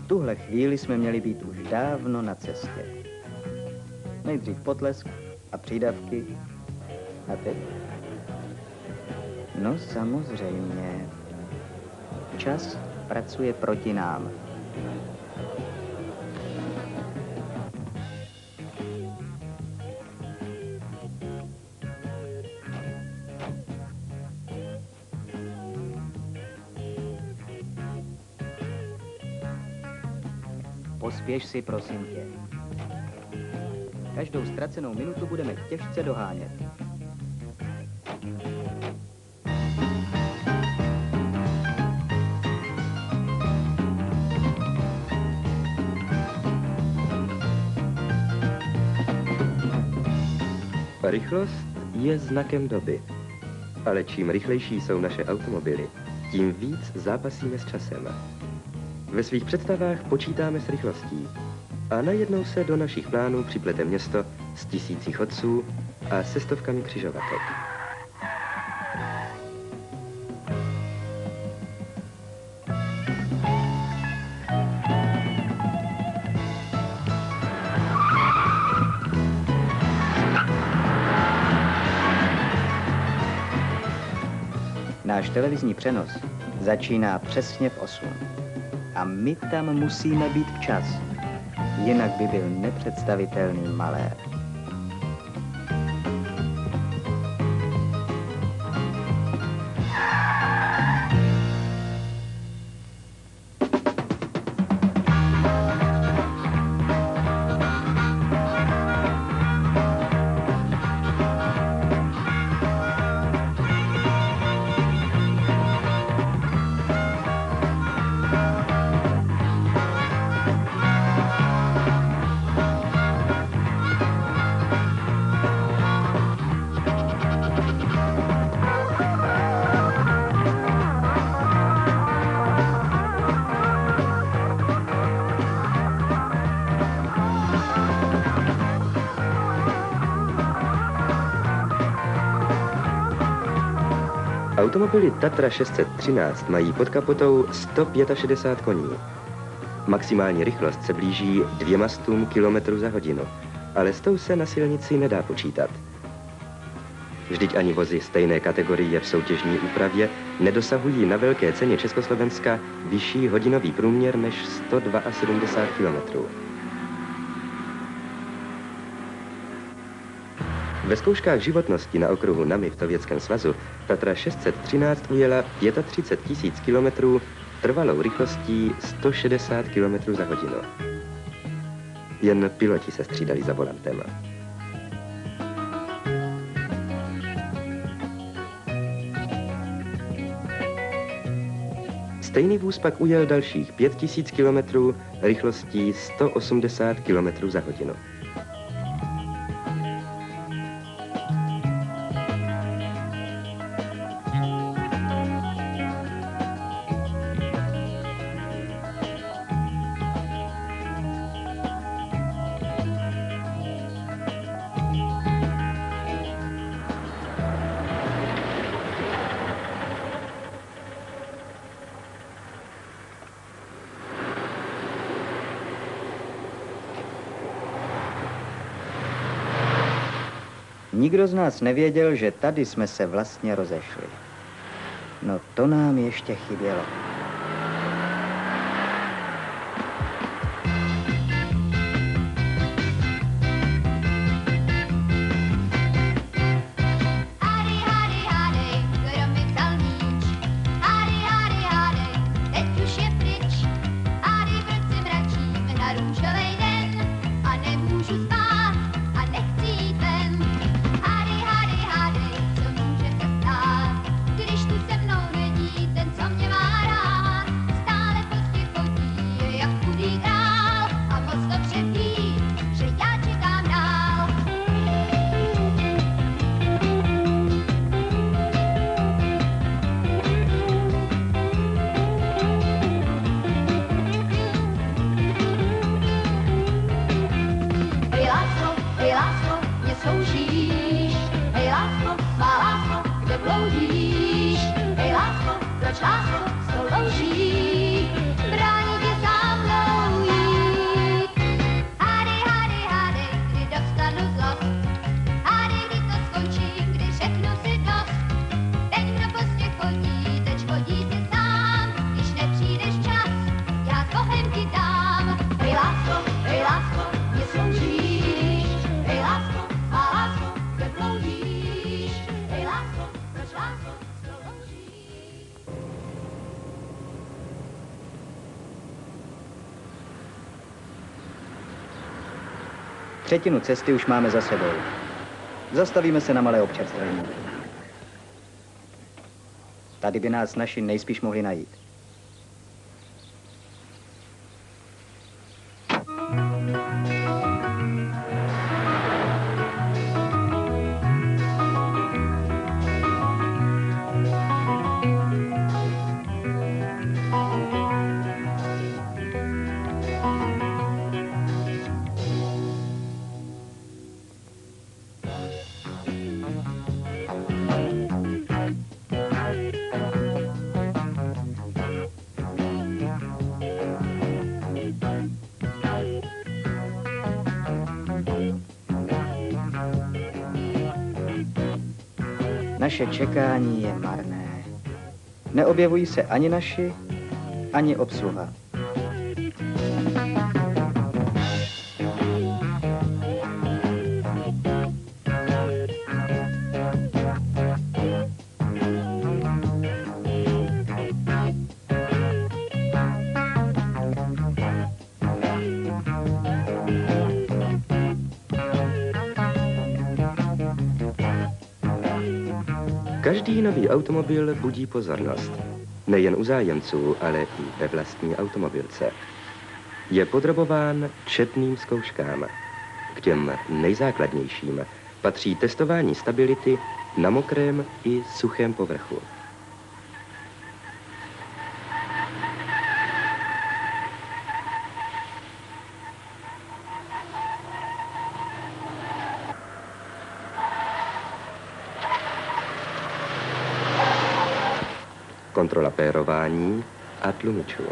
V tuhle chvíli jsme měli být už dávno na cestě. Nejdřív potlesk a přídavky. A teď? No samozřejmě. Čas pracuje proti nám. Pospěš si, prosím tě. Každou ztracenou minutu budeme těžce dohánět. Rychlost je znakem doby. Ale čím rychlejší jsou naše automobily, tím víc zápasíme s časem. Ve svých představách počítáme s rychlostí a najednou se do našich plánů připlete město s 1000 chodců a se stovkami křižovatek. Náš televizní přenos začíná přesně v 8. A my tam musíme být včas. Jinak by byl nepředstavitelný malér. Automobily Tatra 613 mají pod kapotou 165 koní. Maximální rychlost se blíží 200 km za hodinu, ale s tou se na silnici nedá počítat. Vždyť ani vozy stejné kategorie v soutěžní úpravě nedosahují na velké ceně Československa vyšší hodinový průměr než 172 km. Ve zkouškách životnosti na okruhu Nami v Sovětském svazu Tatra 613 ujela 35 000 kilometrů trvalou rychlostí 160 km za hodinu. Jen piloti se střídali za volantem. Stejný vůz pak ujel dalších 5000 kilometrů rychlostí 180 km za hodinu. Nikdo z nás nevěděl, že tady jsme se vlastně rozešli. No to nám ještě chybělo. Brání tě sám mnou Třetinu cesty už máme za sebou. Zastavíme se na malé občerstvení. Tady by nás naši nejspíš mohli najít. Naše čekání je marné. Neobjevují se ani naši, ani obsluha. Každý nový automobil budí pozornost. Nejen u zájemců, ale i ve vlastní automobilce. Je podrobován četným zkouškám. K těm nejzákladnějším patří testování stability na mokrém i suchém povrchu. Kontrola pérování a tlumičů.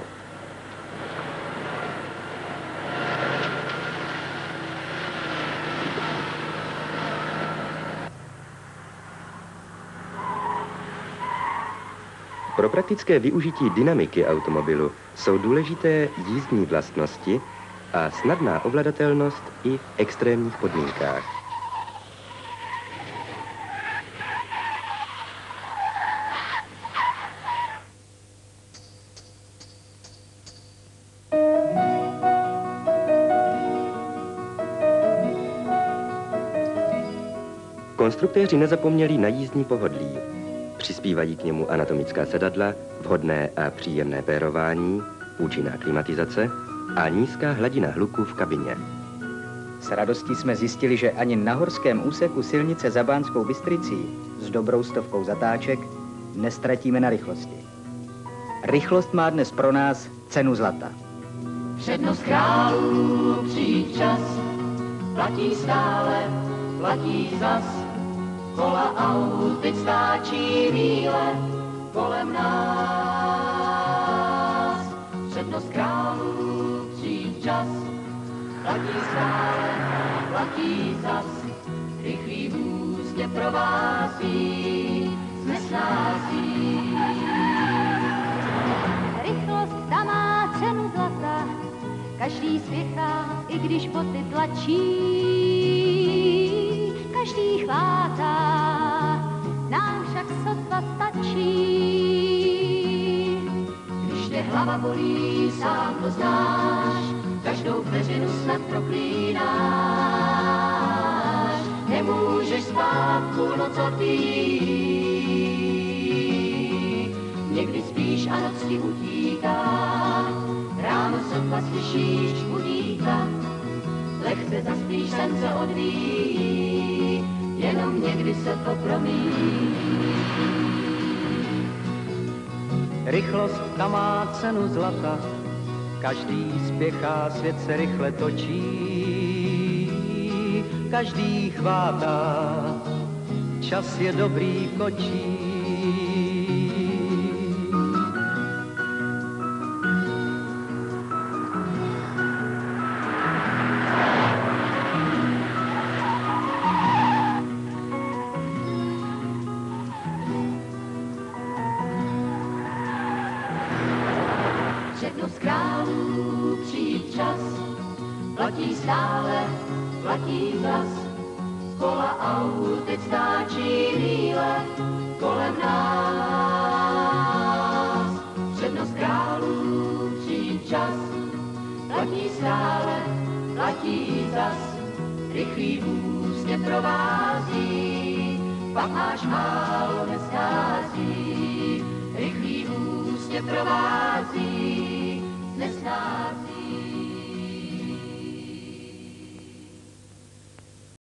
Pro praktické využití dynamiky automobilu jsou důležité jízdní vlastnosti a snadná ovladatelnost i v extrémních podmínkách. Konstruktéři nezapomněli na jízdní pohodlí. Přispívají k němu anatomická sedadla, vhodné a příjemné pérování, účinná klimatizace a nízká hladina hluku v kabině. S radostí jsme zjistili, že ani na horském úseku silnice za Banskou Bystricí s dobrou stovkou zatáček nestratíme na rychlosti. Rychlost má dnes pro nás cenu zlata. Přednost králů přijít čas, platí stále, platí zas. Kola aut teď stáčí míle kolem nás. Přednost králů přijít čas, platí stále, platí zas. Rychlý vůz tě provází, nesnází. Rychlost ta má cenu zlata, každý spěchá, i když boty tlačí. Každý chvátá, nám však sotva stačí. Když tě hlava bolí, sám to znáš, každou vteřinu snad proklínáš. Nemůžeš spát půlnoc odbít, někdy spíš a noc ti utíká. Ráno sotva slyšíš budíka, lehce zaspíš, sen se odvíjí, jenom někdy se to promíjí. Rychlost ta má cenu zlata, každý spěchá, svět se rychle točí. Každý chvátá, čas je dobrý kočí. Přednost králů přijít čas, platí stále, platí zas. Kola aut teď stáčí míle kolem nás. Přednost králů přijít čas, platí stále, platí zas. rychlý vůz tě provází, pak máš málo neschází, rychlý vůz tě provází, neschází.